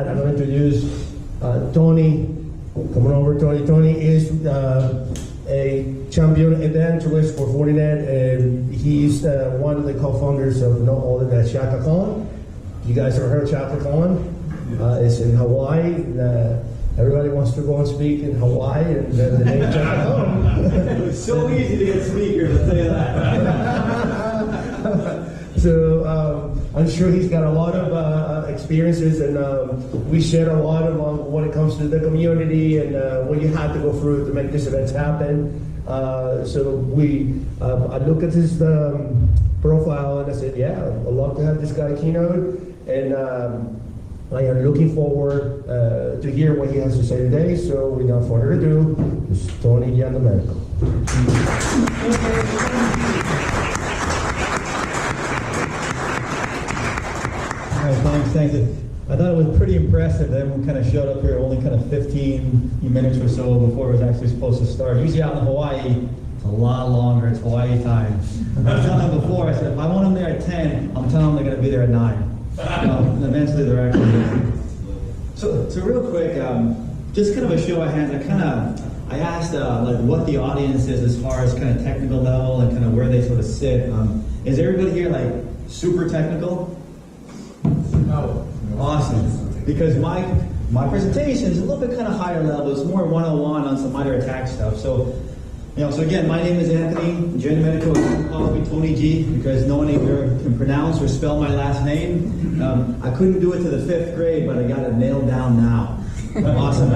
I'm going to introduce Tony. Come on over, Tony. Tony is a champion evangelist for Fortinet, and he's one of the co-founders of no other than ChakaCon. You guys ever heard of ChakaCon? It's in Hawaii. Everybody wants to go and speak in Hawaii, and then the name ChakaCon. It's so easy to get speakers, I'll tell you that. So I'm sure he's got a lot of experiences, and we share a lot of when it comes to the community and what you had to go through to make these events happen. So I look at his profile and I said, yeah, I'd love to have this guy Keynote, and I am looking forward to hear what he has to say today. So without further ado, it's Tony Yandomenico. Thanks. I thought it was pretty impressive that everyone kind of showed up here only kind of 15 minutes or so before it was actually supposed to start. Usually out in Hawaii, it's a lot longer. It's Hawaii time. I was telling them before, I said, if I want them there at 10, I'm telling them they're going to be there at 9. And eventually they're actually there. So real quick, just kind of a show of hands. I asked like what the audience is as far as kind of technical level and kind of where they sort of sit. Is everybody here like super technical? No. Awesome. Because my presentation is a little bit kind of higher level. It's more 101 on some Mitre attack stuff. So, so again, my name is Anthony Giandomenico. You call me Tony G because no one here can pronounce or spell my last name. I couldn't do it to the 5th grade, but I got it nailed down now. Awesome.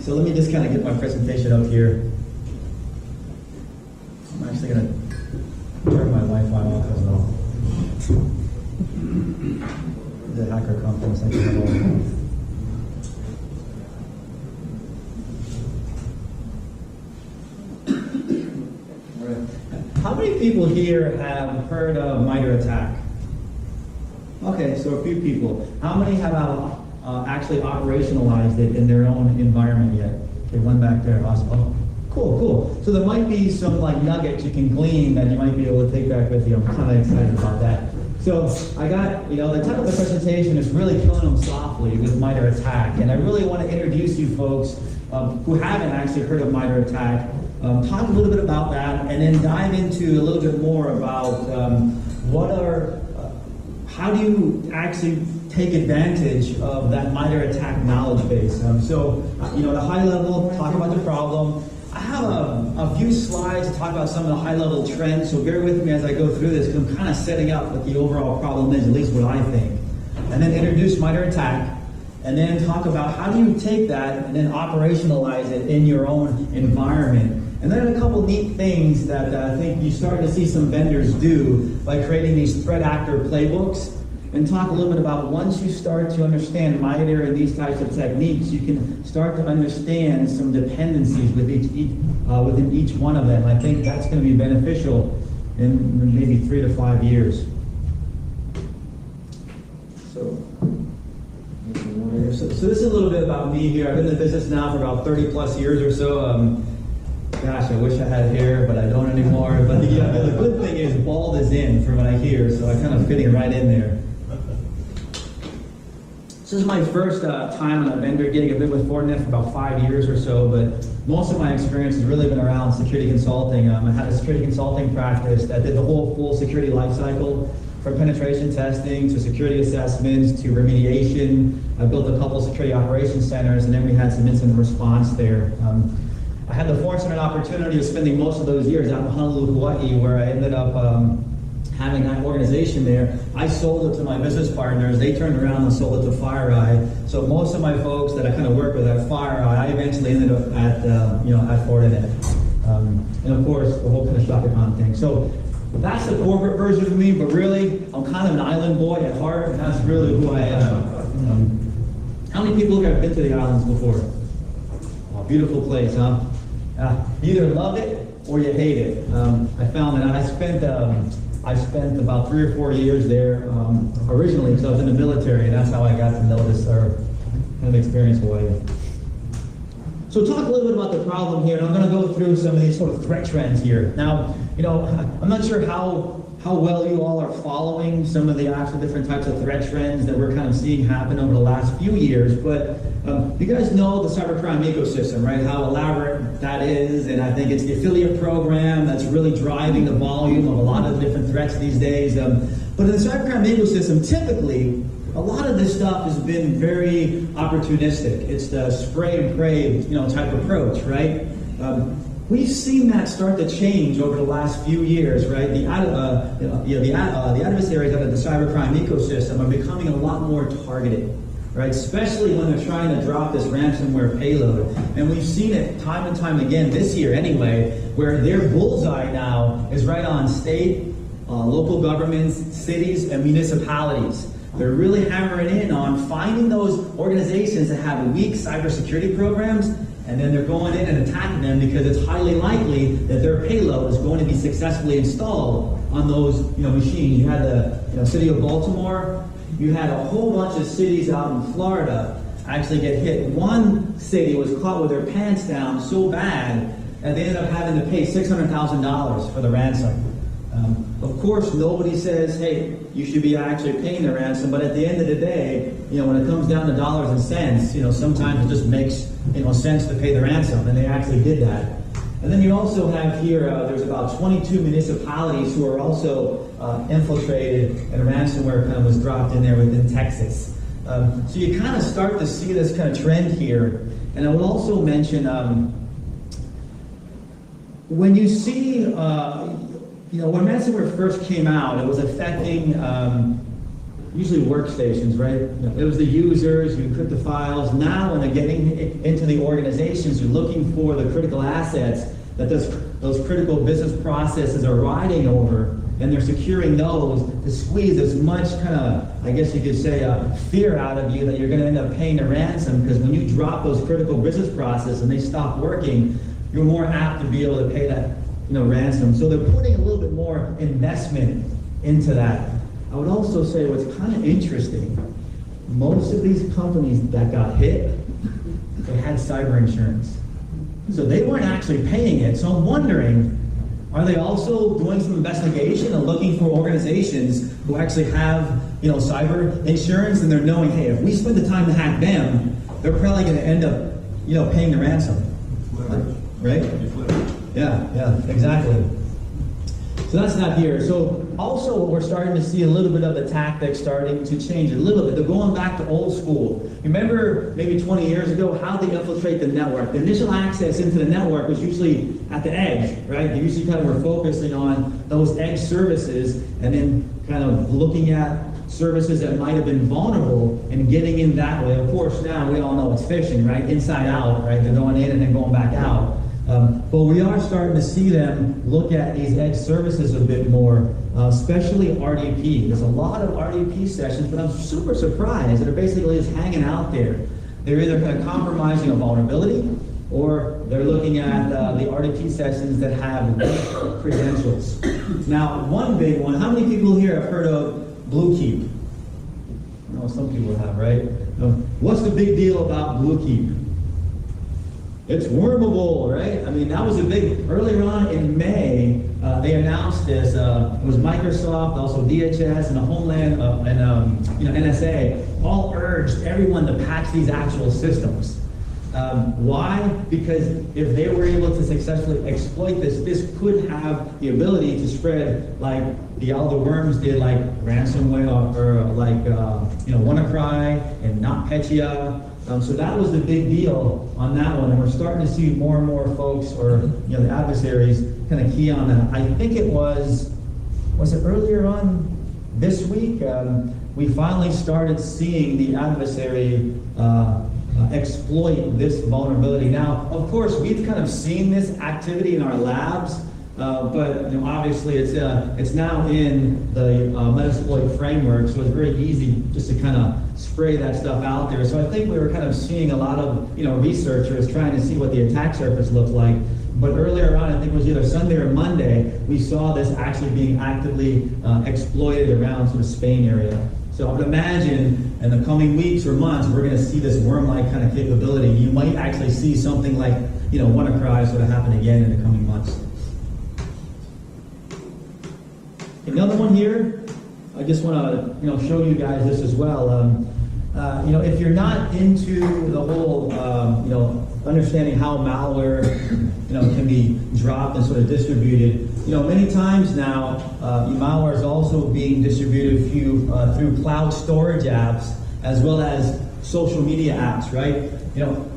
So let me just kind of get my presentation up here. I'm actually going to turn my Wi-Fi off as well. The hacker conference, I can have all. How many people here have heard of Mitre attack? Okay, so a few people. How many have actually operationalized it in their own environment yet? Okay, one back there. Awesome. Oh, cool. So there might be some like nuggets you can glean that you might be able to take back with you. I'm kind of excited about that. So I got, the title of the presentation is really killing them softly with Mitre attack, and I really want to introduce you folks who haven't actually heard of Mitre attack. Talk a little bit about that, and then dive into a little bit more about how do you actually take advantage of that Mitre attack knowledge base. At a high level, talk about the problem. I have a few slides to talk about some of the high level trends, so bear with me as I go through this, because I'm kind of setting up what the overall problem is, at least what I think. And then introduce Mitre attack, and then talk about how do you take that and then operationalize it in your own environment. And then a couple neat things that I think you're starting to see some vendors do by creating these threat actor playbooks, and talk a little bit about once you start to understand Mitre and these types of techniques, you can start to understand some dependencies within each one of them. I think that's going to be beneficial in maybe 3 to 5 years. So this is a little bit about me here. I've been in the business now for about 30 plus years or so. Gosh, I wish I had hair, but I don't anymore. But the good thing is bald is in from what I hear, so I'm kind of fitting right in there. This is my first time on a vendor gig. I've been with Fortinet for about 5 years or so, but most of my experience has really been around security consulting. I had a security consulting practice that did the whole full security lifecycle, from penetration testing to security assessments to remediation. I built a couple security operations centers, and then we had some incident response there. I had the fortunate opportunity of spending most of those years out in Honolulu, Hawaii, where I ended up having that organization there. I sold it to my business partners. They turned around and sold it to FireEye. So most of my folks that I kind of work with at FireEye, I eventually ended up at Fortinet. And of course, the whole kind of ShakaCon thing. So that's the corporate version of me, but really, I'm kind of an island boy at heart, and that's really who I am. How many people have been to the islands before? Oh, beautiful place, huh? You either love it or you hate it. I found that I spent about 3 or 4 years there originally because I was in the military, and that's how I got to know this or kind of experience Hawaii. So talk a little bit about the problem here, and I'm going to go through some of these sort of threat trends here. Now, I'm not sure how well you all are following some of the actual different types of threat trends that we're kind of seeing happen over the last few years, but you guys know the cybercrime ecosystem, right? How elaborate that is, and I think it's the affiliate program that's really driving the volume of a lot of different threats these days. But in the cybercrime ecosystem, typically, a lot of this stuff has been very opportunistic. It's the spray and pray, type approach, right? We've seen that start to change over the last few years, right? The adversaries out of the cybercrime ecosystem are becoming a lot more targeted, right? Especially when they're trying to drop this ransomware payload. And we've seen it time and time again this year anyway, where their bullseye now is right on state, local governments, cities, and municipalities. They're really hammering in on finding those organizations that have weak cybersecurity programs, and then they're going in and attacking them because it's highly likely that their payload is going to be successfully installed on those machines. You had the city of Baltimore. You had a whole bunch of cities out in Florida actually get hit. One city was caught with their pants down so bad that they ended up having to pay $600,000 for the ransom. Of course, nobody says, hey, you should be actually paying the ransom, but at the end of the day, when it comes down to dollars and cents, sometimes it just makes, sense to pay the ransom, and they actually did that. And then you also have here, there's about 22 municipalities who are also infiltrated, and ransomware kind of was dropped in there within Texas. So you kind of start to see this kind of trend here. And I would also mention, when you see, when ransomware first came out, it was affecting usually workstations, right? It was the users who encrypt the files. Now, when they're getting into the organizations, you're looking for the critical assets that those critical business processes are riding over, and they're securing those to squeeze as much kind of, I guess you could say, fear out of you that you're going to end up paying a ransom, because when you drop those critical business processes and they stop working, you're more apt to be able to pay that ransom. So they're putting a little bit more investment into that. I would also say what's kind of interesting, most of these companies that got hit, they had cyber insurance. So they weren't actually paying it. So I'm wondering, are they also doing some investigation and looking for organizations who actually have, cyber insurance, and they're knowing, hey, if we spend the time to hack them, they're probably going to end up, paying the ransom. Right? Yeah, exactly. So that's not here. So also we're starting to see a little bit of the tactics starting to change a little bit. They're going back to old school. Remember maybe 20 years ago how they infiltrate the network. The initial access into the network was usually at the edge, right? They usually kind of were focusing on those edge services and then kind of looking at services that might have been vulnerable and getting in that way. Of course, now we all know it's phishing, right? Inside out, right? They're going in and then going back out. But we are starting to see them look at these edge services a bit more, especially RDP. There's a lot of RDP sessions, but I'm super surprised that they're basically just hanging out there. They're either kind of compromising a vulnerability, or they're looking at the RDP sessions that have credentials. Now, one big one, how many people here have heard of Bluekeep? I know some people have, right? What's the big deal about Bluekeep? It's wormable, right? I mean, that was a big, earlier on in May, they announced this. It was Microsoft, also DHS, and the Homeland, NSA, all urged everyone to patch these actual systems. Why? Because if they were able to successfully exploit this, this could have the ability to spread like all the worms did, like ransomware or like WannaCry and NotPetya. So that was the big deal on that one, and we're starting to see more and more folks, or the adversaries, kind of key on that. I think it was it earlier on this week? We finally started seeing the adversary exploit this vulnerability. Now, of course, we've kind of seen this activity in our labs, but obviously it's now in the Metasploit framework, so it's very easy just to kind of spray that stuff out there. So I think we were kind of seeing a lot of researchers trying to see what the attack surface looked like. But earlier on, I think it was either Sunday or Monday, we saw this actually being actively exploited around sort of Spain area. So I would imagine in the coming weeks or months, we're going to see this worm-like kind of capability. You might actually see something like, WannaCry sort of happen again in the coming months. Another one here, I just want to show you guys this as well. If you're not into the whole understanding how malware can be dropped and sort of distributed, many times now malware is also being distributed through cloud storage apps as well as social media apps, right?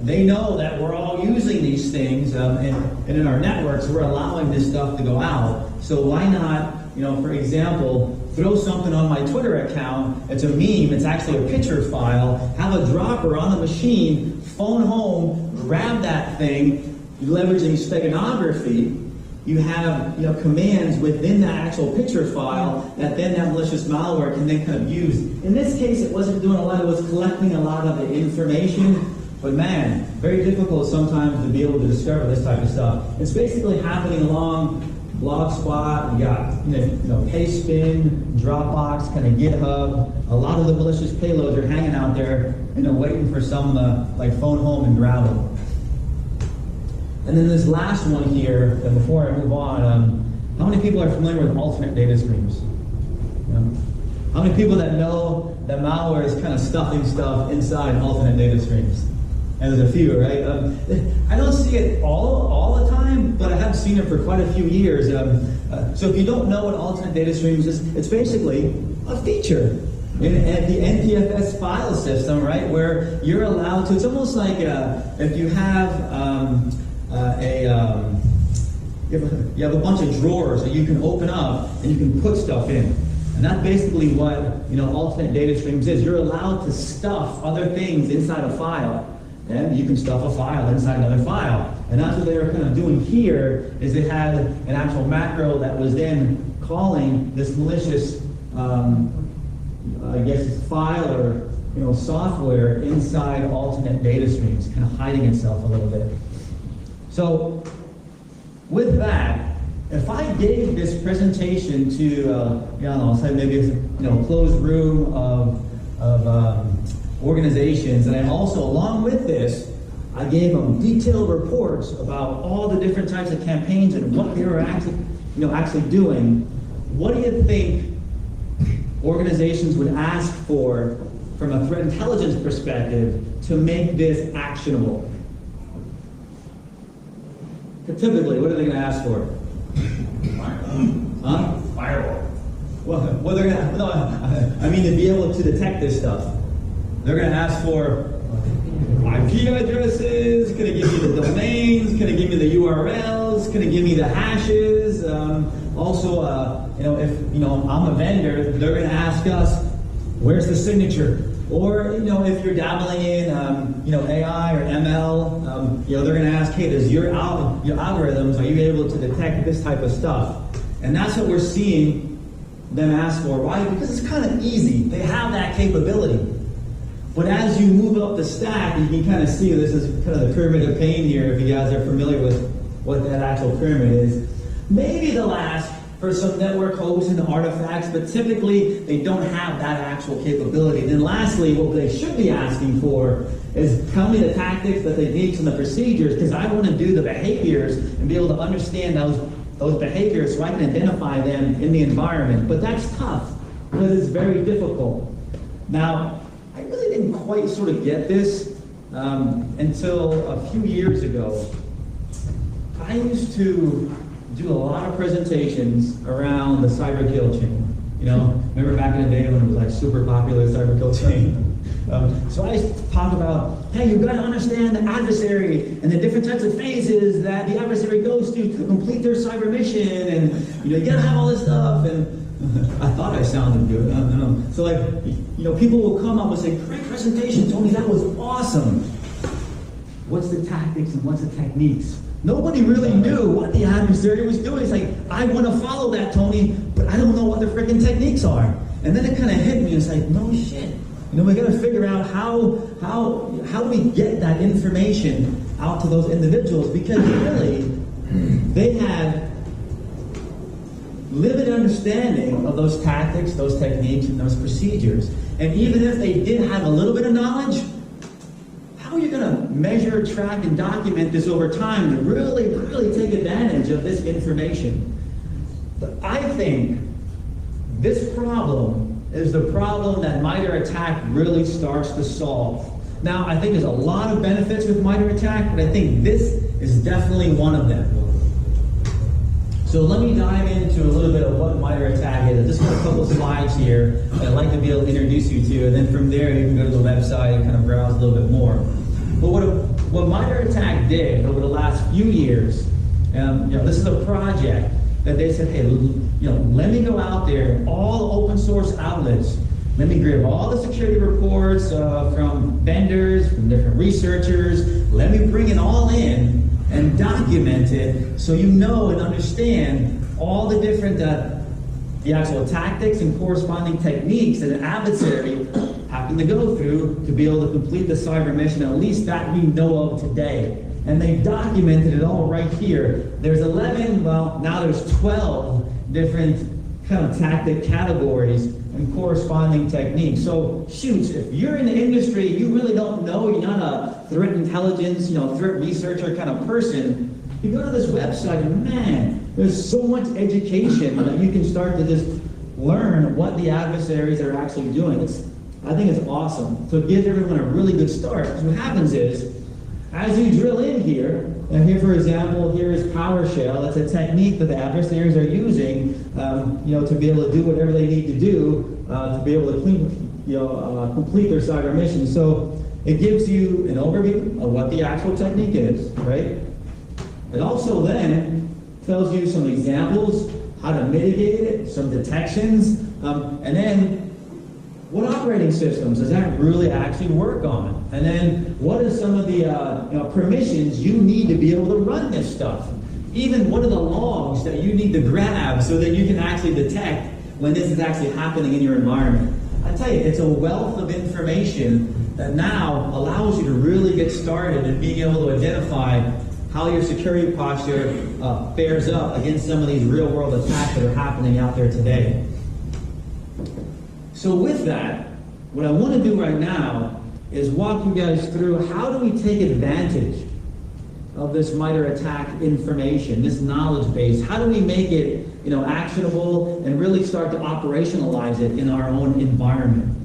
They know that we're all using these things, and in our networks we're allowing this stuff to go out. So why not, for example, throw something on my Twitter account, it's a meme, it's actually a picture file, have a dropper on the machine, phone home, grab that thing, leveraging steganography. You have commands within that actual picture file that then that malicious malware can then kind of use. In this case, it wasn't doing a lot, it was collecting a lot of the information, but man, very difficult sometimes to be able to discover this type of stuff. It's basically happening along Blogspot, you got Pastebin, Dropbox, kind of GitHub. A lot of the malicious payloads are hanging out there, waiting for some like phone home and grab them. And then this last one here, and before I move on, how many people are familiar with alternate data streams? How many people that know that malware is kind of stuffing stuff inside alternate data streams? And there's a few, right? I don't see it all the time, but I have seen it for quite a few years. So if you don't know what alternate data streams is, it's basically a feature in the NTFS file system, right? Where you're allowed to, it's almost like if you have you have a bunch of drawers that you can open up and you can put stuff in. And that's basically what alternate data streams is. You're allowed to stuff other things inside a file. And you can stuff a file inside another file. And that's what they were kind of doing here, is they had an actual macro that was then calling this malicious, file or software inside alternate data streams, kind of hiding itself a little bit. So with that, if I gave this presentation to, say maybe a closed room of organizations, and I also, along with this, I gave them detailed reports about all the different types of campaigns and what they were actually doing. What do you think organizations would ask for from a threat intelligence perspective to make this actionable? Typically, what are they going to ask for? Huh? Firewall. Well, they're going to, to be able to detect this stuff. They're going to ask for IP addresses, can it give me the domains, can it give me the URLs, can it give me the hashes? Also, if I'm a vendor, they're going to ask us, where's the signature? Or, if you're dabbling in, AI or ML, they're going to ask, hey, does your algorithms, are you able to detect this type of stuff? And that's what we're seeing them ask for. Why? Because it's kind of easy. They have that capability. But as you move up the stack, you can kind of see, this is kind of the pyramid of pain here, if you guys are familiar with what that actual pyramid is. Maybe they'll ask for some network hosts and artifacts, but typically they don't have that actual capability. And then lastly, what they should be asking for is tell me the tactics that they need and the procedures, because I want to do the behaviors and be able to understand those behaviors so I can identify them in the environment. But that's tough, because it's very difficult. Now, I really didn't quite sort of get this until a few years ago. I used to do a lot of presentations around the cyber kill chain. Remember back in the day when it was like super popular, cyber kill chain? So I used to talk about, hey, you've got to understand the adversary and the different types of phases that the adversary goes through to complete their cyber mission, and you got to have all this stuff. And I thought I sounded good. I don't know. So people will come up and say, great presentation, Tony, that was awesome. What's the tactics and what's the techniques? Nobody really knew what the adversary was doing. It's like, I want to follow that, Tony, but I don't know what the freaking techniques are. And then it kind of hit me. It's like, no shit. We got to figure out how do we get that information out to those individuals, because really, they had limited understanding of those tactics, those techniques, and those procedures. And even if they did have a little bit of knowledge, how are you going to measure, track, and document this over time to really take advantage of this information? But I think this problem is the problem that Mitre ATT&CK really starts to solve. Now, I think there's a lot of benefits with Mitre ATT&CK, but I think this is definitely one of them. So let me dive into a little bit of what Mitre ATT&CK is. I just got a couple slides here that I'd like to be able to introduce you to, and then from there you can go to the website and kind of browse a little bit more. But what Mitre ATT&CK did over the last few years, this is a project that they said, hey, let me go out there, all open source outlets, let me grab all the security reports from vendors, from different researchers, let me bring it all in and document it so you know and understand all the different, the actual tactics and corresponding techniques that an adversary happened to go through to be able to complete the cyber mission, at least that we know of today. And they documented it all right here. There's 11, well, now there's 12 different kind of tactic categories and corresponding techniques. So, shoots, if you're in the industry, you really don't know, you're not a threat intelligence, threat researcher kind of person, you go to this website and man, there's so much education that you can start to just learn what the adversaries are actually doing. I think it's awesome. So it gives everyone a really good start. So what happens is, as you drill in here, and here for example, here is PowerShell. That's a technique that the adversaries are using, to be able to do whatever they need to do to be able to complete their cyber mission. So it gives you an overview of what the actual technique is, right? It also then tells you some examples, how to mitigate it, some detections, and then what operating systems does that really actually work on? And then what are some of the permissions you need to be able to run this stuff? Even what are the logs that you need to grab so that you can actually detect when this is actually happening in your environment? I tell you, it's a wealth of information that now allows you to really get started in being able to identify how your security posture fares up against some of these real-world attacks that are happening out there today. So with that, what I want to do right now is walk you guys through how do we take advantage of this Mitre ATT&CK information, this knowledge base. How do we make it actionable and really start to operationalize it in our own environment?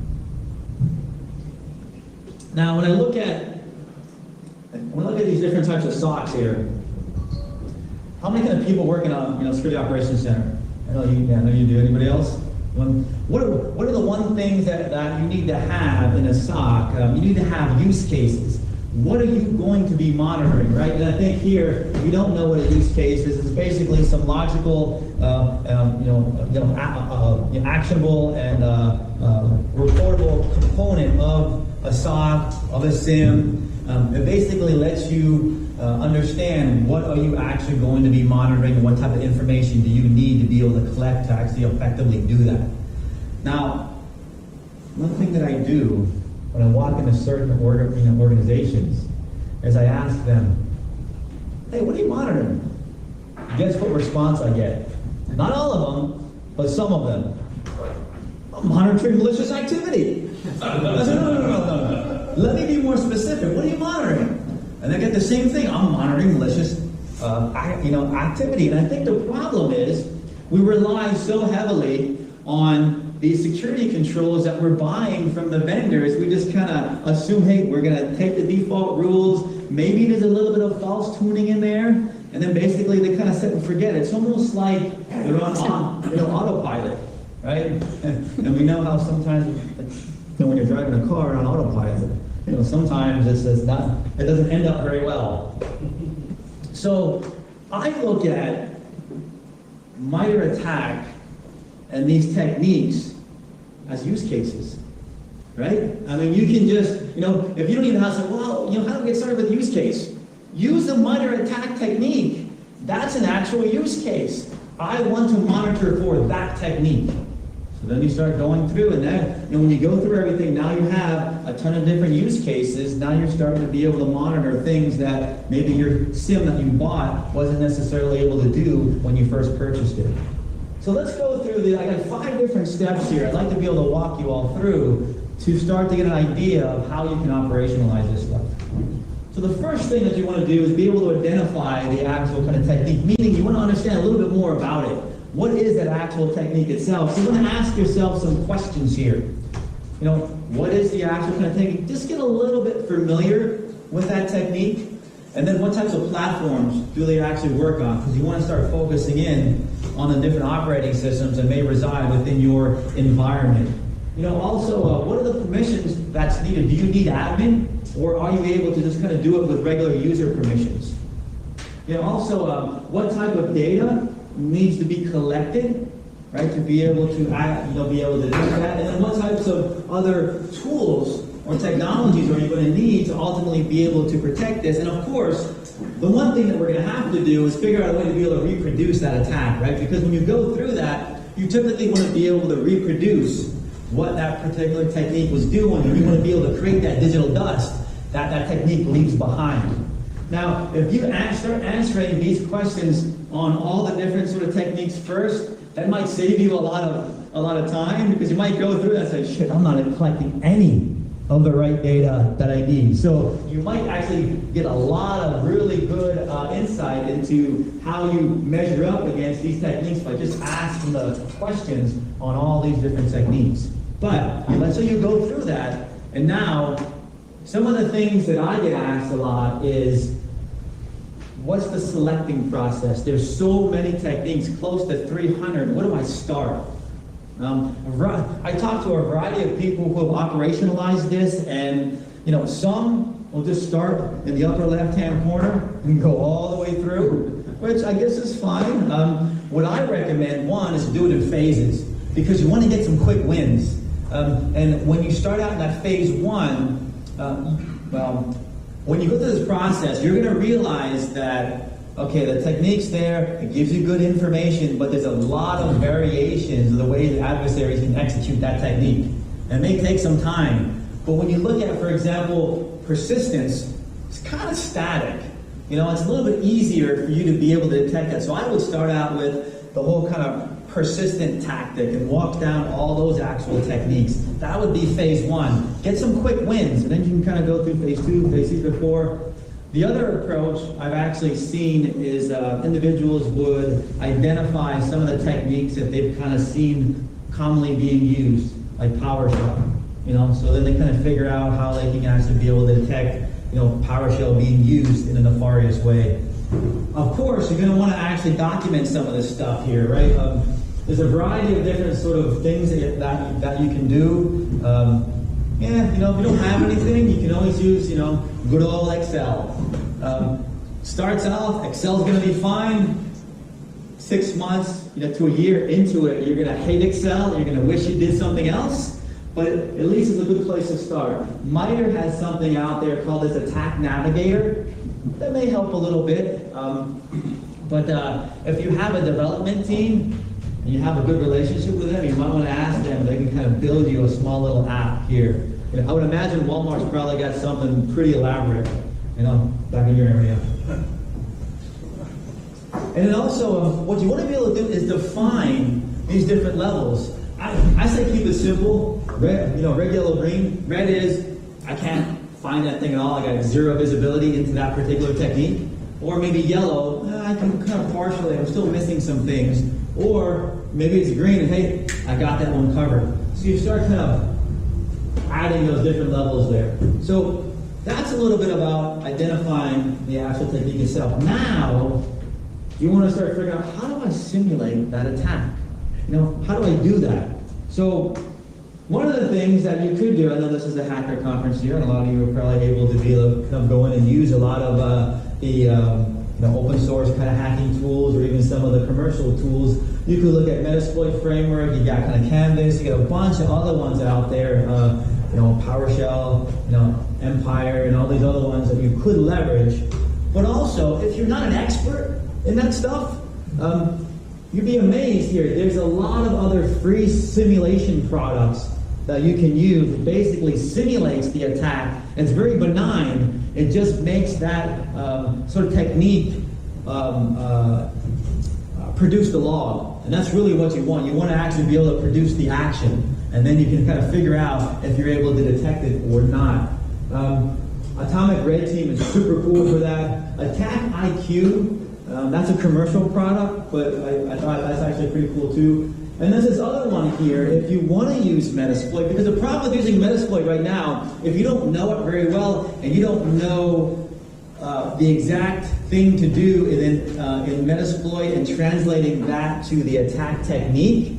Now, when I look at these different types of SOCs here, how many kind of people working on Security Operations Center? I know you do. Anybody else? What are the one things that you need to have in a SOC? You need to have use cases. What are you going to be monitoring, right? And I think here, if you don't know what a use case is, it's basically some logical, actionable and reportable component of a SOC, of a SIM. It basically lets you understand what are you actually going to be monitoring and what type of information do you need to be able to collect to actually effectively do that. Now, one thing that I do when I walk into certain organizations is I ask them, hey, what are you monitoring? Guess what response I get? Not all of them, but some of them. I'm monitoring malicious activity. I said, no. Let me be more specific. What are you monitoring? And I get the same thing. I'm monitoring malicious activity. And I think the problem is we rely so heavily on these security controls that we're buying from the vendors. We just kind of assume, hey, we're going to take the default rules. Maybe there's a little bit of false tuning in there. And then basically they kind of sit and forget. It's almost like they're on autopilot, right? And we know how sometimes when you're driving a car on autopilot, sometimes it doesn't end up very well. So I look at Mitre ATT&CK and these techniques as use cases, right? I mean, you can just, if you don't even have to say, well, how do we get started with use case? Use the Mitre ATT&CK technique. That's an actual use case. I want to monitor for that technique. So then you start going through, and then when you go through everything, now you have a ton of different use cases. Now you're starting to be able to monitor things that maybe your SIM that you bought wasn't necessarily able to do when you first purchased it. So let's go through I got 5 different steps here. I'd like to be able to walk you all through to start to get an idea of how you can operationalize this stuff. So the first thing that you want to do is be able to identify the actual kind of technique, meaning you want to understand a little bit more about it. What is that actual technique itself? So you want to ask yourself some questions here. You know, what is the actual kind of technique? Just get a little bit familiar with that technique. And then what types of platforms do they actually work on? Because you want to start focusing in on the different operating systems that may reside within your environment. You know, also, what are the permissions that's needed? Do you need admin? Or are you able to just kind of do it with regular user permissions? You know, also, what type of data needs to be collected, right, to be able to be able to do that? And then what types of other tools or technologies are you going to need to ultimately be able to protect this? And of course, the one thing that we're going to have to do is figure out a way to be able to reproduce that attack, right? Because when you go through that, you typically want to be able to reproduce what that particular technique was doing, and you want to be able to create that digital dust that that technique leaves behind. Now, if you start answering these questions on all the different sort of techniques first, that might save you a lot of time, because you might go through that and say, shit, I'm not collecting any of the right data that I need. So you might actually get a lot of really good insight into how you measure up against these techniques by just asking the questions on all these different techniques. But let's say you go through that, and now some of the things that I get asked a lot is, what's the selecting process? There's so many techniques, close to 300. Where do I start? I talked to a variety of people who have operationalized this, and you know, some will just start in the upper left-hand corner and go all the way through, which I guess is fine. What I recommend, one, is to do it in phases, because you want to get some quick wins. And when you start out in that phase 1, when you go through this process, you're going to realize that, okay, the technique's there, it gives you good information, but there's a lot of variations of the way the adversaries can execute that technique. And it may take some time. But when you look at, for example, persistence, it's kind of static. You know, it's a little bit easier for you to be able to detect that. So I would start out with the whole kind of persistent tactic and walk down all those actual techniques. That would be phase 1. Get some quick wins, and then you can kind of go through phase 2, phase 3, phase 4. The other approach I've actually seen is individuals would identify some of the techniques that they've kind of seen commonly being used, like PowerShell. You know, so then they kind of figure out how they can actually be able to detect, you know, PowerShell being used in a nefarious way. Of course, you're going to want to actually document some of this stuff here, right? There's a variety of different sort of things that you can do. Yeah, you know, if you don't have anything, you can always use, you know, good old Excel. Starts off, Excel's going to be fine. 6 months, you know, to a year into it, you're going to hate Excel. You're going to wish you did something else. But at least it's a good place to start. Mitre has something out there called this Attack Navigator. That may help a little bit. But if you have a development team and you have a good relationship with them, you might want to ask them. They can kind of build you a small little app here. You know, I would imagine Walmart's probably got something pretty elaborate, you know, back in your area. And then also, what you want to be able to do is define these different levels. I say keep it simple. Red, you know, red, yellow, green. Red is, I can't find that thing at all. I got zero visibility into that particular technique. Or maybe yellow, I can kind of partially, I'm still missing some things. Or maybe it's green, and hey, I got that one covered. So you start kind of adding those different levels there. So that's a little bit about identifying the actual technique itself. Now, you want to start figuring out, how do I simulate that attack? You know, how do I do that? So one of the things that you could do, I know this is a hacker conference here, and a lot of you are probably able to be able to kind of go in and use a lot of the open source kind of hacking tools, or even some of the commercial tools. You could look at Metasploit Framework, you got kind of Canvas, you got a bunch of other ones out there, you know, PowerShell, you know, Empire, and all these other ones that you could leverage. But also, if you're not an expert in that stuff, you'd be amazed here. There's a lot of other free simulation products that you can use. It basically simulates the attack. It's very benign. It just makes that sort of technique produce the log. And that's really what you want. You want to actually be able to produce the action. And then you can kind of figure out if you're able to detect it or not. Atomic Red Team is super cool for that. ATT&CK, that's a commercial product, but I thought that's actually pretty cool too. And there's this other one here, if you want to use Metasploit, because the problem with using Metasploit right now, if you don't know it very well, and you don't know the exact thing to do in Metasploit and translating that to the attack technique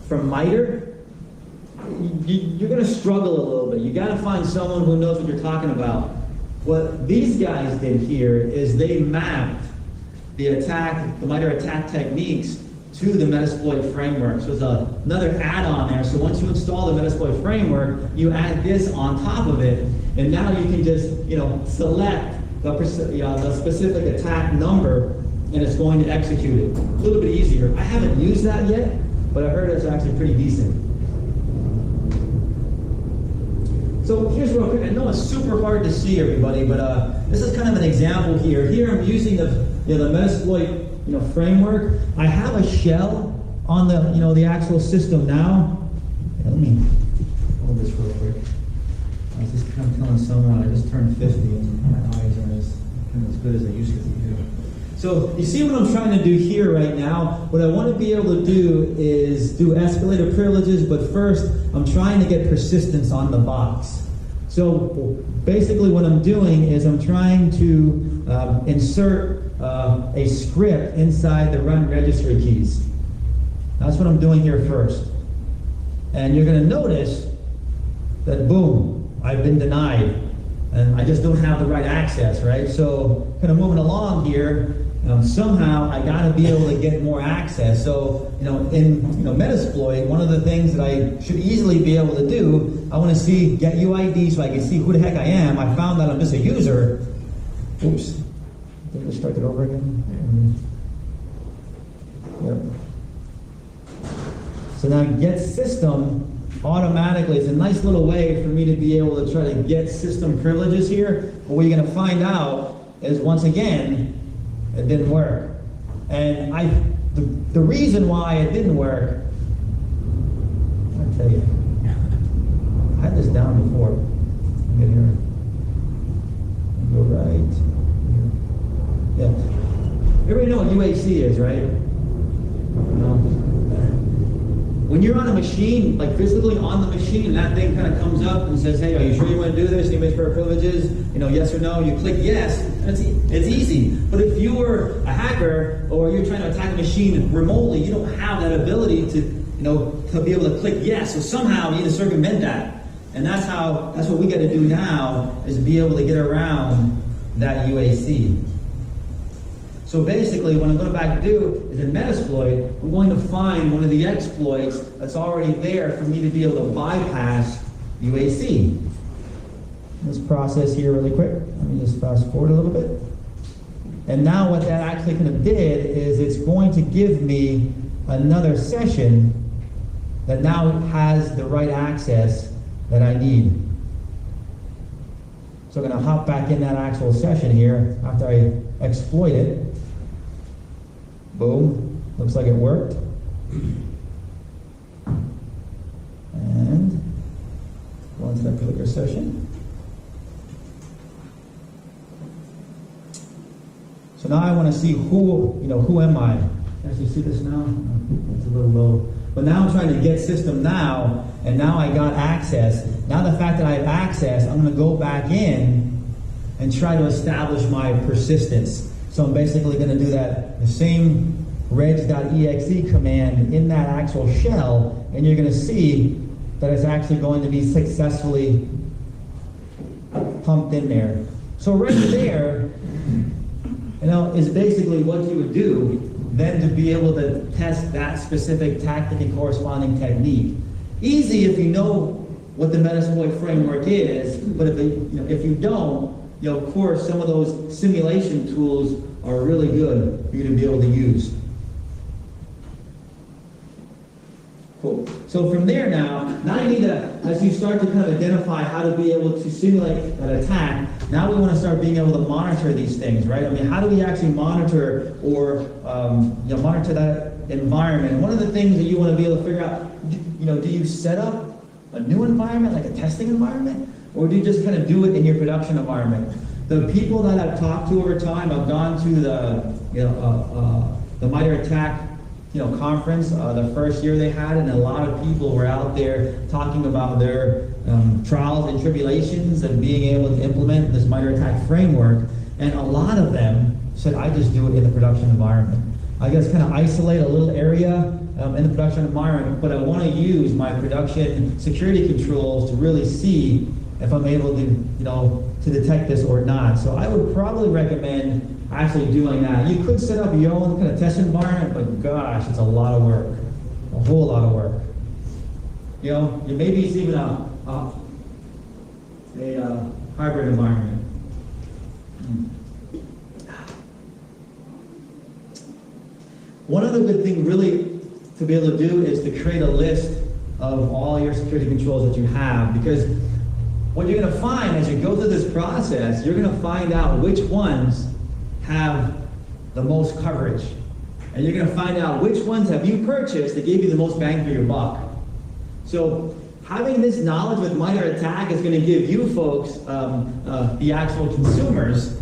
from Mitre, you're going to struggle a little bit. You got to find someone who knows what you're talking about. What these guys did here is they mapped the Mitre attack techniques to the Metasploit framework. So there's another add-on there. So once you install the Metasploit framework, you add this on top of it, and now you can just select the specific attack number, and it's going to execute it. A little bit easier. I haven't used that yet, but I heard it's actually pretty decent. So here's real quick. I know it's super hard to see, everybody, but this is kind of an example here. Here I'm using the Metasploit framework. I have a shell on the actual system now. Let me hold this real quick. I was just kind of telling someone I just turned 50 and my eyes aren't as good as they used to be. So you see what I'm trying to do here right now? What I want to be able to do is do escalator privileges, but first I'm trying to get persistence on the box. So basically what I'm doing is I'm trying to insert a script inside the run registry keys. That's what I'm doing here first. And you're going to notice that, boom, I've been denied. And I just don't have the right access, right? So kind of moving along here, somehow I got to be able to get more access. So, in Metasploit, one of the things that I should easily be able to do, I want to see get UID so I can see who the heck I am. I found that I'm just a user. Oops. Did I start it over again? Yep. So now get system automatically. It's a nice little way for me to be able to try to get system privileges here. But what you're going to find out is, once again, it didn't work. And the reason why it didn't work, I'll tell you. I had this down before. Get here. Go right. Yeah. Everybody know what UAC is, right? No. When you're on a machine, like physically on the machine, and that thing kind of comes up and says, hey, are you sure you want to do this? Any for privileges? Yes or no? You click yes. It's easy. But if you were a hacker or you're trying to attack a machine remotely, you don't have that ability to be able to click yes. So somehow you need to circumvent that. And that's what we got to do now, is be able to get around that UAC. So basically, what I'm going to back to do is in Metasploit, I'm going to find one of the exploits that's already there for me to be able to bypass UAC. Let's process here really quick. Let me just fast forward a little bit. And now what that actually kind of did is it's going to give me another session that now has the right access that I need. So I'm going to hop back in that actual session here after I exploit it. Boom. Looks like it worked. And go into that particular session. So now I want to see who am I? Actually, see this now? It's a little low. But now I'm trying to get system now, and now I got access. Now the fact that I have access, I'm going to go back in and try to establish my persistence. So I'm basically going to do the same regs.exe command in that actual shell, and you're going to see that it's actually going to be successfully pumped in there. So right there, is basically what you would do then to be able to test that specific tactic and corresponding technique. Easy if you know what the Metasploit framework is, but if you don't, of course, some of those simulation tools are really good for you to be able to use. Cool. So from there now you need to, as you start to kind of identify how to be able to simulate that attack, Now we want to start being able to monitor these things, right? I mean, how do we actually monitor or monitor that environment? And one of the things that you want to be able to figure out, do you set up a new environment, like a testing environment, or do you just kind of do it in your production environment? The people that I've talked to over time, I've gone to the Mitre ATT&CK conference, the first year they had, and a lot of people were out there talking about their trials and tribulations and being able to implement this Mitre ATT&CK framework. And a lot of them said, I just do it in the production environment. I just kind of isolate a little area in the production environment, but I want to use my production security controls to really see if I'm able to detect this or not. So I would probably recommend actually doing that. You could set up your own kind of test environment, but gosh, it's a lot of work, a whole lot of work. Maybe it's even a hybrid environment. One other good thing really to be able to do is to create a list of all your security controls that you have, because what you're going to find as you go through this process, you're going to find out which ones have the most coverage. And you're going to find out which ones have you purchased that gave you the most bang for your buck. So having this knowledge with Mitre ATT&CK is going to give you folks, the actual consumers,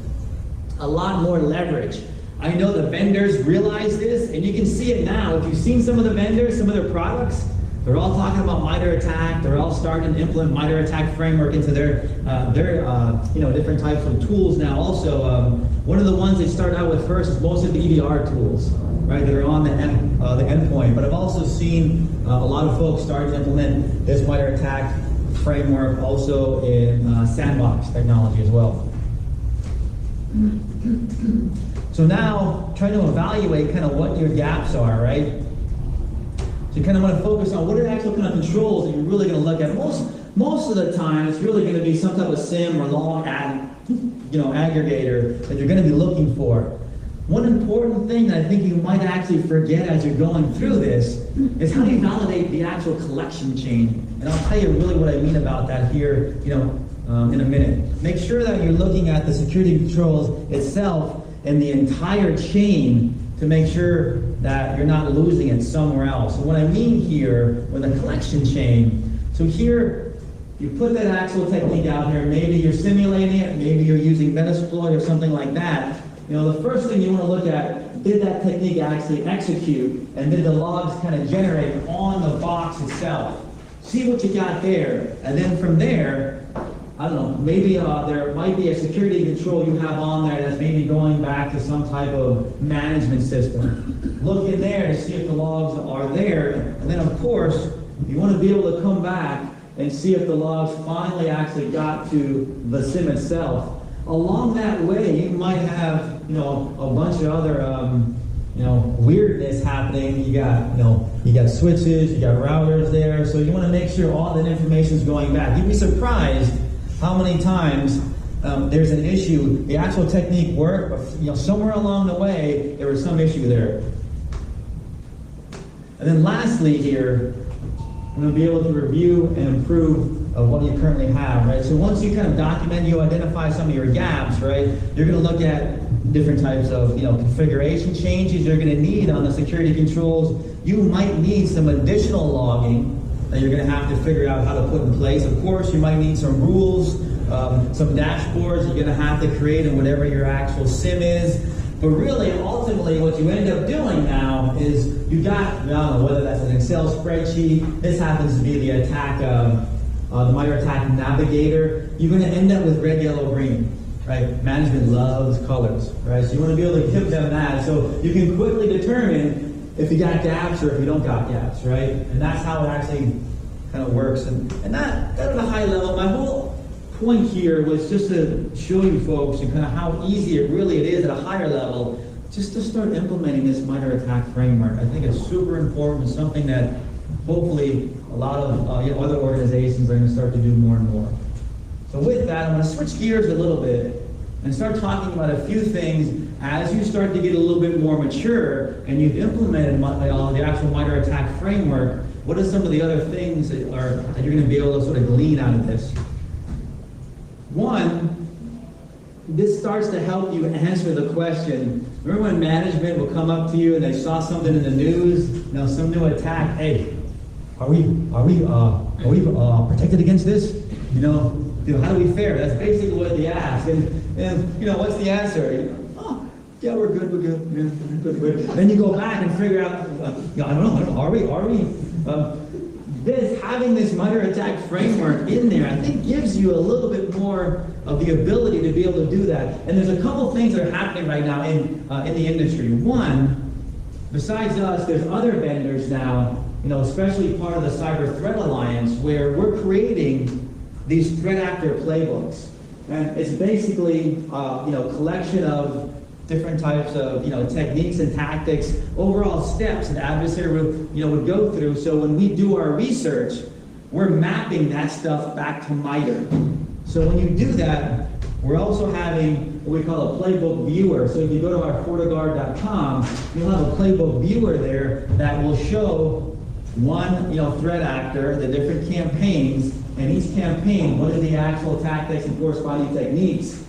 a lot more leverage. I know the vendors realize this, and you can see it now. If you've seen some of the vendors, some of their products, they're all talking about Mitre ATT&CK. They're all starting to implement Mitre ATT&CK framework into their different types of tools now. Also, one of the ones they start out with first is most of the EDR tools, right, that are on the endpoint. But I've also seen a lot of folks start to implement this Mitre ATT&CK framework also in sandbox technology as well. So now, trying to evaluate kind of what your gaps are, right? So you kind of want to focus on what are the actual kind of controls that you're really going to look at. Most of the time, it's really going to be some type of SIM or log aggregator that you're going to be looking for. One important thing that I think you might actually forget as you're going through this is how you validate the actual collection chain. And I'll tell you really what I mean about that here, in a minute. Make sure that you're looking at the security controls itself and the entire chain to make sure that you're not losing it somewhere else. So what I mean here, with the collection chain, so here, you put that actual technique out here, maybe you're simulating it, maybe you're using Metasploit or something like that. The first thing you want to look at, did that technique actually execute, and did the logs kind of generate on the box itself? See what you got there, and then from there, I don't know, maybe there might be a security control you have on there that's maybe going back to some type of management system. Look in there to see if the logs are there, and then of course, you want to be able to come back and see if the logs finally actually got to the SIM itself. Along that way, you might have, a bunch of other, weirdness happening. You got switches, you got routers there, so you want to make sure all that information is going back. You'd be surprised how many times there's an issue. The actual technique worked, but somewhere along the way there was some issue there. And then lastly here, I'm going to be able to review and improve of what you currently have, right? So once you kind of document, you identify some of your gaps, right? You're going to look at different types of configuration changes you're going to need on the security controls. You might need some additional logging that you're going to have to figure out how to put in place. Of course, you might need some rules, some dashboards you're going to have to create in whatever your actual SIM is. But really, ultimately, what you end up doing now is you got, I don't know whether that's an Excel spreadsheet. This happens to be the the Mitre ATT&CK Navigator. You're going to end up with red, yellow, green. Right? Management loves colors, right? So you want to be able to give them that so you can quickly determine if you got gaps or if you don't got gaps, right? And that's how it actually kind of works. And that at a high level, my whole point here was just to show you folks and kind of how easy it really is at a higher level just to start implementing this Mitre ATT&CK framework. I think it's super important and something that hopefully a lot of other organizations are going to start to do more and more. So with that, I'm going to switch gears a little bit and start talking about a few things as you start to get a little bit more mature and you've implemented the actual Mitre ATT&CK framework. What are some of the other things that you're going to be able to sort of glean out of this? One, this starts to help you answer the question. Remember when management will come up to you and they saw something in the news, some new attack, hey, are we protected against this? How do we fare? That's basically what they ask. And what's the answer? Yeah, we're good. Yeah, good. Then you go back and figure out, I don't know, are we? Having this Mitre attack framework in there, I think gives you a little bit more of the ability to be able to do that. And there's a couple things that are happening right now in the industry. One, besides us, there's other vendors now, especially part of the Cyber Threat Alliance, where we're creating these threat actor playbooks. And it's basically, collection of different types of, techniques and tactics, overall steps an adversary would go through. So when we do our research, we're mapping that stuff back to Mitre. So when you do that, we're also having what we call a playbook viewer. So if you go to our FortiGuard.com, you'll have a playbook viewer there that will show one, threat actor, the different campaigns, and each campaign, what are the actual tactics and corresponding techniques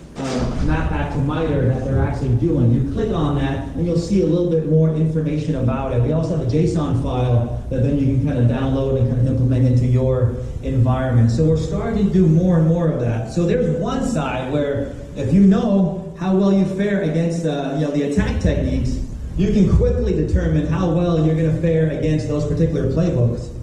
map back to Mitre that they're actually doing. You click on that and you'll see a little bit more information about it. We also have a JSON file that then you can kind of download and kind of implement into your environment. So we're starting to do more and more of that. So there's one side where if you know how well you fare against the attack techniques, you can quickly determine how well you're going to fare against those particular playbooks.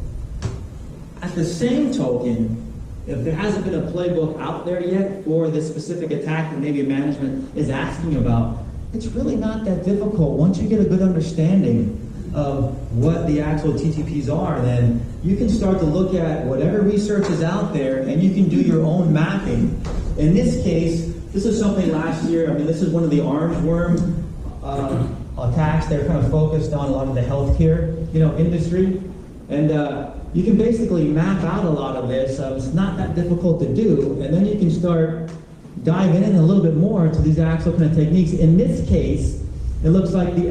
At the same token, if there hasn't been a playbook out there yet for this specific attack that maybe management is asking about, it's really not that difficult. Once you get a good understanding of what the actual TTPs are, then you can start to look at whatever research is out there and you can do your own mapping. In this case, this is something last year, this is one of the orange worm attacks. They're kind of focused on a lot of the healthcare, industry. And you can basically map out a lot of this. It's not that difficult to do, and then you can start diving in a little bit more to these actual kind of techniques. In this case, it looks like the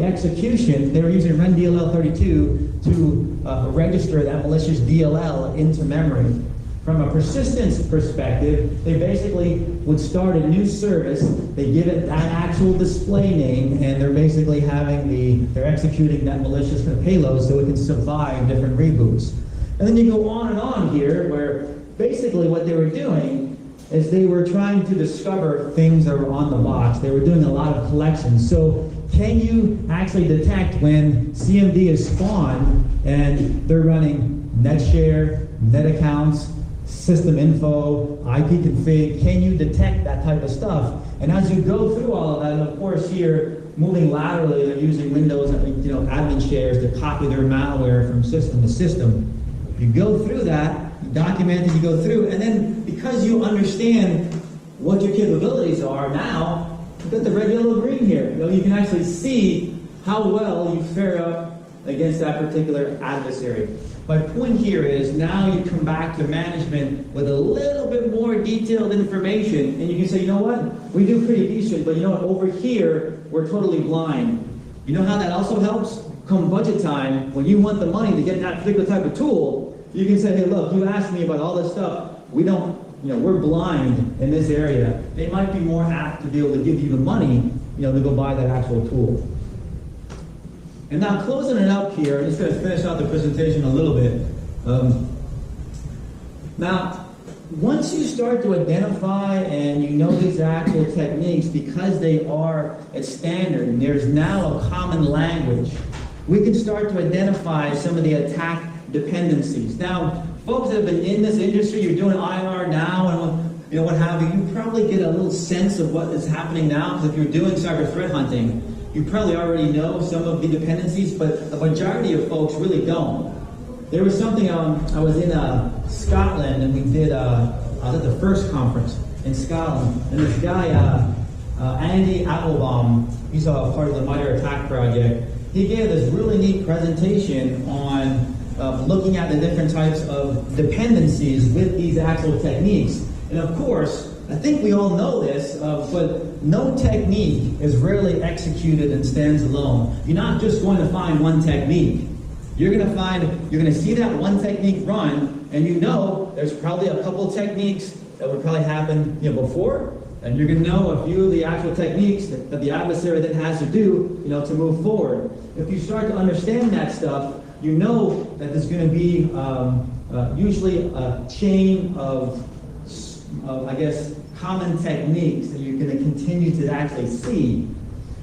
execution, they were using RenDLL32 to register that malicious DLL into memory. From a persistence perspective, they basically would start a new service, they give it that actual display name, and they're basically they're executing that malicious kind of payload so it can survive different reboots. And then you go on and on here, where basically what they were doing is they were trying to discover things that were on the box. They were doing a lot of collections. So can you actually detect when CMD is spawned and they're running netshare, net accounts, system info, IP config? Can you detect that type of stuff? And as you go through all of that, and of course here, moving laterally, they're using Windows, admin shares to copy their malware from system to system. You go through that, you document it, you go through, and then because you understand what your capabilities are, now you've got the red, yellow, green here. You can actually see how well you fare up against that particular adversary. My point here is now you come back to management with a little bit more detailed information, and you can say, you know what, we do pretty decent, but you know what, over here, we're totally blind. You know how that also helps? Come budget time, when you want the money to get that particular type of tool, you can say, hey, look, you asked me about all this stuff. We don't, we're blind in this area. They might be more apt to be able to give you the money, to go buy that actual tool. And now closing it up here, I'm just going to finish out the presentation a little bit. Now, once you start to identify and you know these actual techniques, because they are a standard and there's now a common language, we can start to identify some of the attack dependencies. Now, folks that have been in this industry, you're doing IR now and what have you probably get a little sense of what is happening now, because if you're doing cyber threat hunting, you probably already know some of the dependencies, but the majority of folks really don't. There was something, I was in Scotland, and we did, I was at the first conference in Scotland, and this guy, Andy Applebaum, he's a part of the Mitre Attack Project. He gave this really neat presentation on looking at the different types of dependencies with these actual techniques. And of course, I think we all know this, but no technique is rarely executed and stands alone. You're not just going to find one technique. You're going to see that one technique run, and there's probably a couple techniques that would probably happen before, And you're going to know a few of the actual techniques that the adversary then has to do, to move forward. If you start to understand that stuff, you know that there's going to be usually a chain of, I guess, common techniques that you're going to continue to actually see.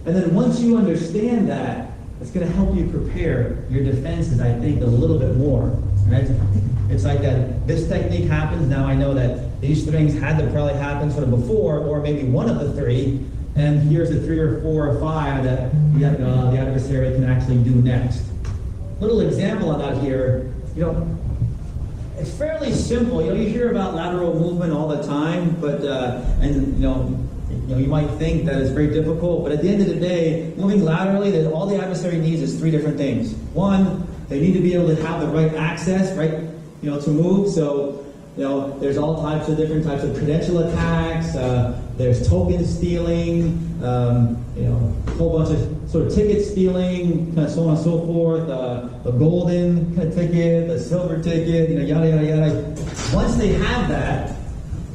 And then once you understand that, it's going to help you prepare your defenses, I think, a little bit more. Right? It's like that this technique happens, now I know that these things had to probably happen sort of before, or maybe one of the three, and here's the 3 or 4 or 5 that the adversary can actually do next. Little example on that here, it's fairly simple. You hear about lateral movement all the time, but you might think that it's very difficult, but at the end of the day, moving laterally, all the adversary needs is 3 different things. One, they need to be able to have the right access, right, to move. So, there's all types of different types of credential attacks. There's token stealing, a whole bunch of sort of ticket stealing, kind of so on and so forth. The golden kind of ticket, the silver ticket, yada yada yada. Once they have that,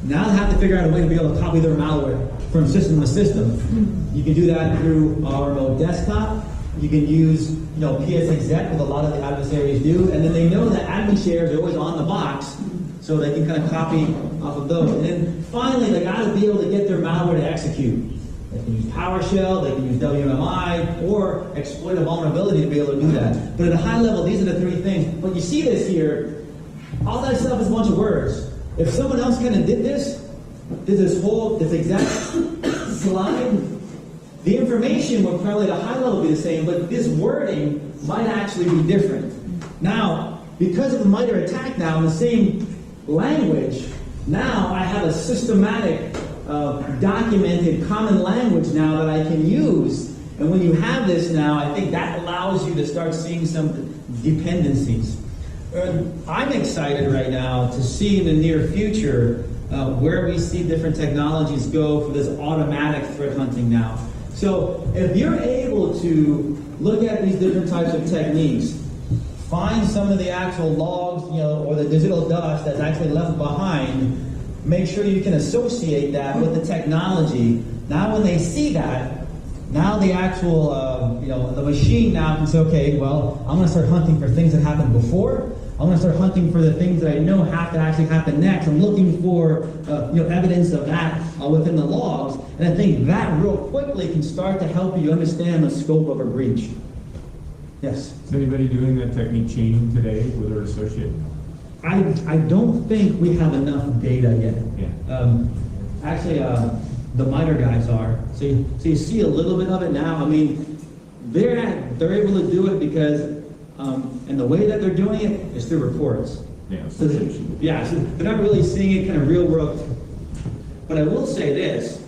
now they have to figure out a way to be able to copy their malware from system to system. You can do that through our remote desktop. You can use, PS-exec, with a lot of the adversaries do, and then they know that admin shares are always on the box, so they can kind of copy off of those. And then finally, they got to be able to get their malware to execute. They can use PowerShell, they can use WMI, or exploit a vulnerability to be able to do that. But at a high level, these are the 3 things. But you see this here, all that stuff is a bunch of words. If someone else kind of did this exact slide, the information would probably at a high level be the same, but this wording might actually be different. Now, because of the Mitre attack now in the same language, now I have a systematic, documented common language now that I can use. And when you have this now, I think that allows you to start seeing some dependencies. I'm excited right now to see in the near future where we see different technologies go for this automatic threat hunting now. So if you're able to look at these different types of techniques, find some of the actual logs, or the digital dust that's actually left behind, make sure you can associate that with the technology. Now when they see that, now the actual, the machine now can say, okay, well, I'm going to start hunting for things that happened before. I'm going to start hunting for the things that I know have to actually happen next. I'm looking for evidence of that within the logs. And I think that real quickly can start to help you understand the scope of a breach. Yes? Is anybody doing that technique chaining today with their associate? I don't think we have enough data yet. Yeah. Actually, the Mitre guys are. So you see a little bit of it now. I mean, they're able to do it because and the way that they're doing it is through reports. Yeah. So they're not really seeing it kind of real world. But I will say this,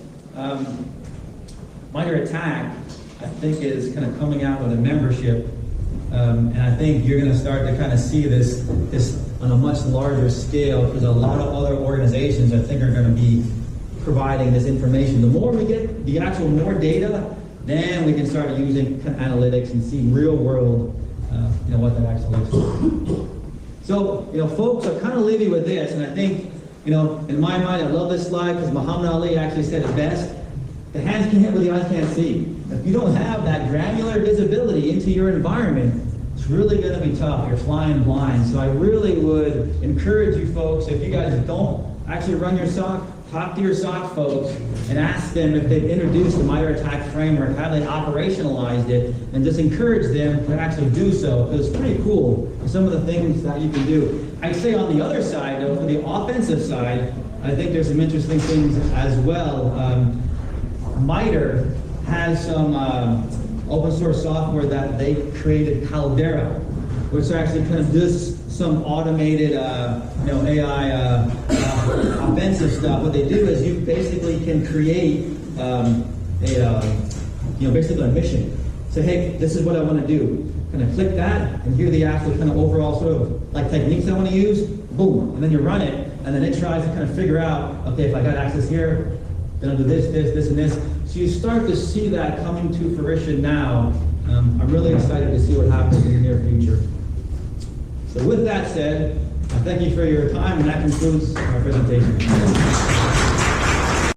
Mitre Attack, I think, is kind of coming out with a membership, and I think you're going to start to kind of see this on a much larger scale, because a lot of other organizations, I think, are going to be providing this information. The more we get the actual more data, then we can start using analytics and see real world what that actually looks like. So, folks, I'll kind of leave you with this, and I think, in my mind, I love this slide because Muhammad Ali actually said it best. The hands can hit what the eyes can't see. If you don't have that granular visibility into your environment, it's really going to be tough. You're flying blind. So I really would encourage you folks, if you guys don't actually run your SOC, talk to your SOC folks and ask them if they've introduced the Mitre attack framework, how they operationalized it, and just encourage them to actually do so. Because it's pretty cool, some of the things that you can do. I'd say on the other side, though, for the offensive side, I think there's some interesting things as well. Mitre has some open source software that they created, Caldera, which actually kind of does some automated, AI offensive stuff. What they do is you basically can create basically a mission. Say, hey, this is what I want to do. Kind of click that, and here are the actual kind of overall sort of like techniques I want to use. Boom, and then you run it, and then it tries to kind of figure out, okay, if I got access here, then I'll do this, and this. So you start to see that coming to fruition now. I'm really excited to see what happens in the near future. So with that said, I thank you for your time, and that concludes our presentation.